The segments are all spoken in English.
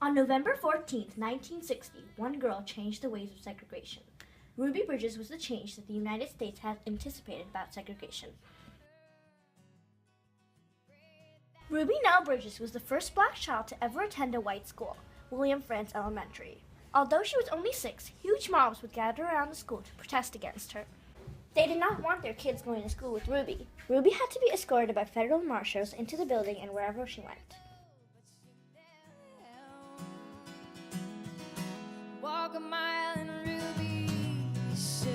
On November 14, 1960, one girl changed the ways of segregation. Ruby Bridges was the change that the United States had anticipated about segregation. Ruby Nell Bridges was the first black child to ever attend a white school, William Frantz Elementary. Although she was only 6, huge mobs would gather around the school to protest against her. They did not want their kids going to school with Ruby. Ruby had to be escorted by federal marshals into the building and wherever she went. Walk a mile in Ruby's shoes.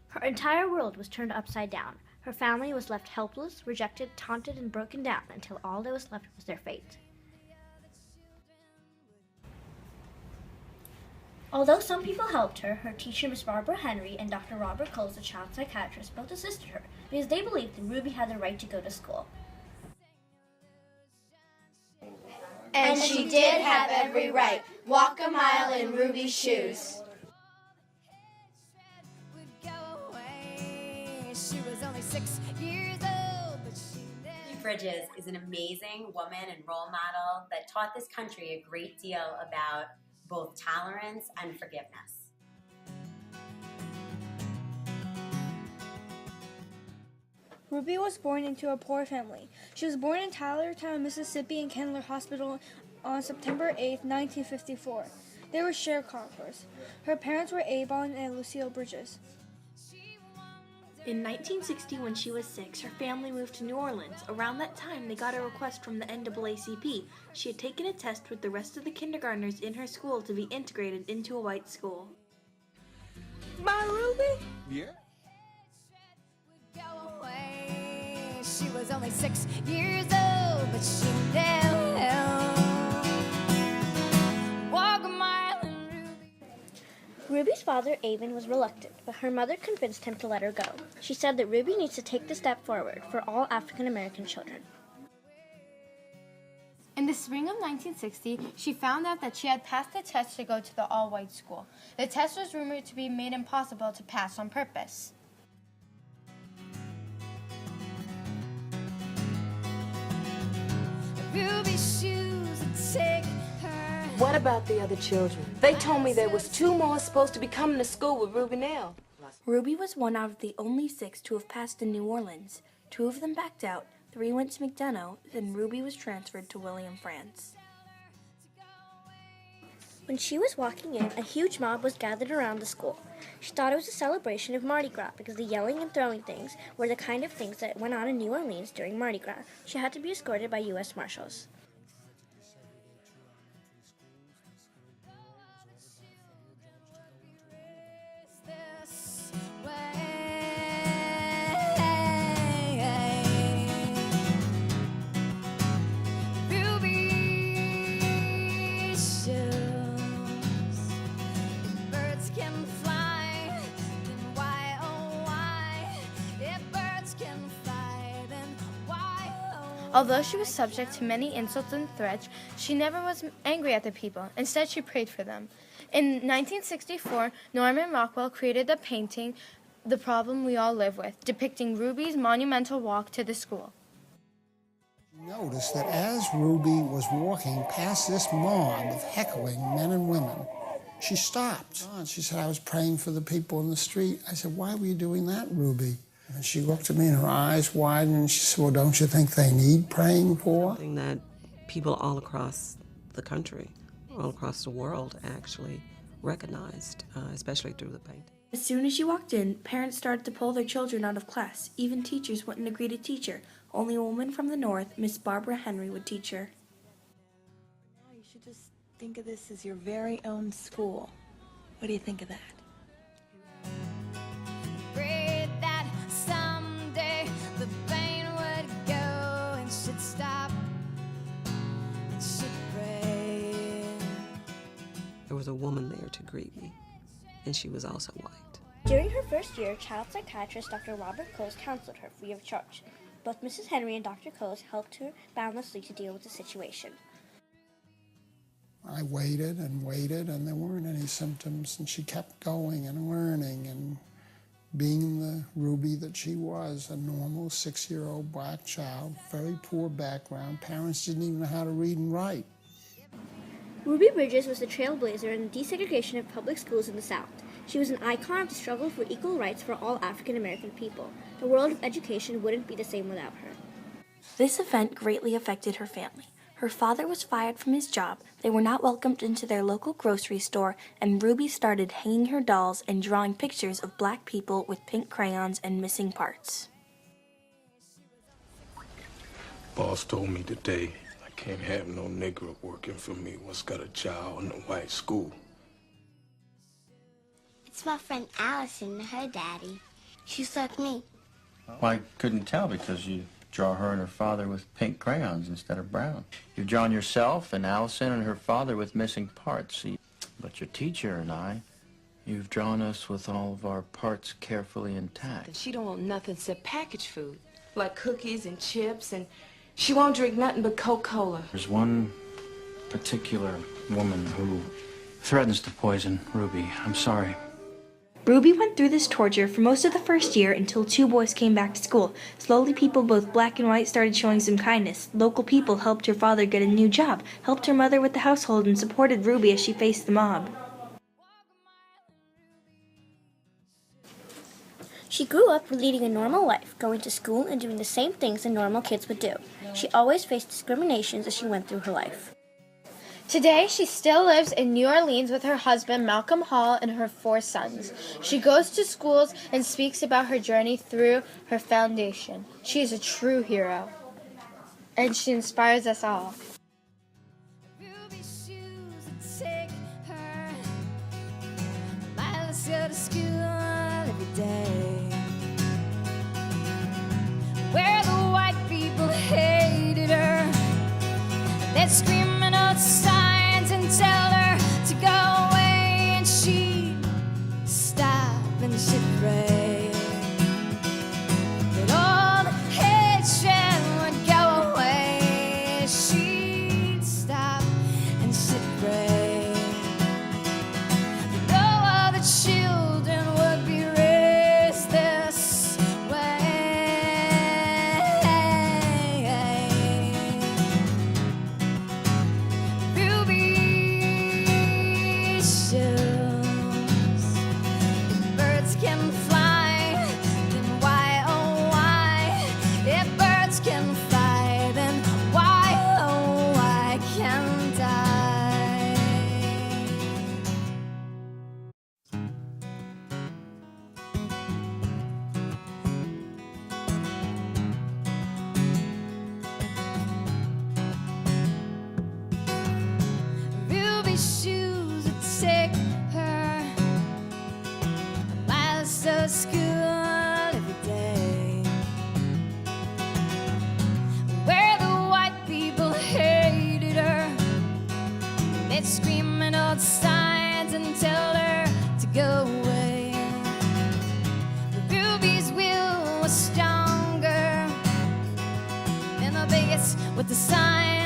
Her entire world was turned upside down. Her family was left helpless, rejected, taunted, and broken down until all that was left was their fate. Although some people helped her, her teacher Miss Barbara Henry and Dr. Robert Coles, the child psychiatrist, both assisted her because they believed that Ruby had the right to go to school. And she did have every right. Walk a mile in Ruby's shoes. She was only 6 years old, but she Ruby Bridges is an amazing woman and role model that taught this country a great deal about both tolerance and forgiveness. Ruby was born into a poor family. She was born in Tylertown, Mississippi, in Kendall Hospital on September 8, 1954. They were sharecroppers. Her parents were Avon and Lucille Bridges. In 1960, when she was 6, her family moved to New Orleans. Around that time, they got a request from the NAACP. She had taken a test with the rest of the kindergartners in her school to be integrated into a white school. My Ruby? Yeah. She was only 6 years old, but she never walk a mile in Ruby. Ruby's father, Avon, was reluctant, but her mother convinced him to let her go. She said that Ruby needs to take the step forward for all African American children. In the spring of 1960, she found out that she had passed the test to go to the all-white school. The test was rumored to be made impossible to pass on purpose. Ruby's shoes would take her. What about the other children? They told me there was 2 more supposed to be coming to school with Ruby Nell. Ruby was one out of the only 6 to have passed in New Orleans. 2 of them backed out, 3 went to McDonough, and Ruby was transferred to William Frantz. When she was walking in, a huge mob was gathered around the school. She thought it was a celebration of Mardi Gras because the yelling and throwing things were the kind of things that went on in New Orleans during Mardi Gras. She had to be escorted by U.S. Marshals. Although she was subject to many insults and threats, she never was angry at the people. Instead, she prayed for them. In 1964, Norman Rockwell created the painting, The Problem We All Live With, depicting Ruby's monumental walk to the school. Noticed that as Ruby was walking past this mob of heckling men and women, she stopped. She said, I was praying for the people in the street. I said, why were you doing that, Ruby? And she looked at me and her eyes widened and she said, well, don't you think they need praying for? Something that people all across the country, all across the world actually recognized, especially through the painting. As soon as she walked in, parents started to pull their children out of class. Even teachers wouldn't agree to teach her. Only a woman from the north, Miss Barbara Henry, would teach her. You should just think of this as your very own school. What do you think of that? Prayed that someday the pain would go and she'd stop and she'd pray. There was a woman there to greet me, and she was also white. During her first year, child psychiatrist Dr. Robert Coles counseled her free of charge. Both Mrs. Henry and Dr. Coles helped her boundlessly to deal with the situation. I waited and waited, and there weren't any symptoms, and she kept going and learning, and being the Ruby that she was, a normal 6-year-old black child, very poor background. Parents didn't even know how to read and write. Ruby Bridges was the trailblazer in the desegregation of public schools in the South. She was an icon of the struggle for equal rights for all African American people. The world of education wouldn't be the same without her. This event greatly affected her family. Her father was fired from his job, they were not welcomed into their local grocery store, and Ruby started hanging her dolls and drawing pictures of black people with pink crayons and missing parts. Boss told me today I can't have no Negro working for me what's got a child in a white school. It's my friend Allison and her daddy. She's like me. Well, I couldn't tell because you draw her and her father with pink crayons instead of brown. You've drawn yourself and Allison and her father with missing parts. See, but your teacher and I, you've drawn us with all of our parts carefully intact. She don't want nothing except packaged food, like cookies and chips, and she won't drink nothing but Coca-Cola. There's one particular woman who threatens to poison Ruby. I'm sorry. Ruby went through this torture for most of the first year until 2 boys came back to school. Slowly, people both black and white started showing some kindness. Local people helped her father get a new job, helped her mother with the household, and supported Ruby as she faced the mob. She grew up leading a normal life, going to school and doing the same things that normal kids would do. She always faced discriminations as she went through her life. Today, she still lives in New Orleans with her husband, Malcolm Hall, and her 4 sons. She goes to schools and speaks about her journey through her foundation. She is a true hero, and she inspires us all. Ruby shoes that take her miles to school every day, where the white people hated her. They'd screaming out signs and tell her to go away, and she'd stop and she'd pray that all the hatred would go away. She'd stop and she'd pray that all the children would be raised this way. Shoes that take her miles to school every day, where the white people hated her. They'd scream in old signs and tell her to go away. But Ruby's will was stronger than the bigots with the sign.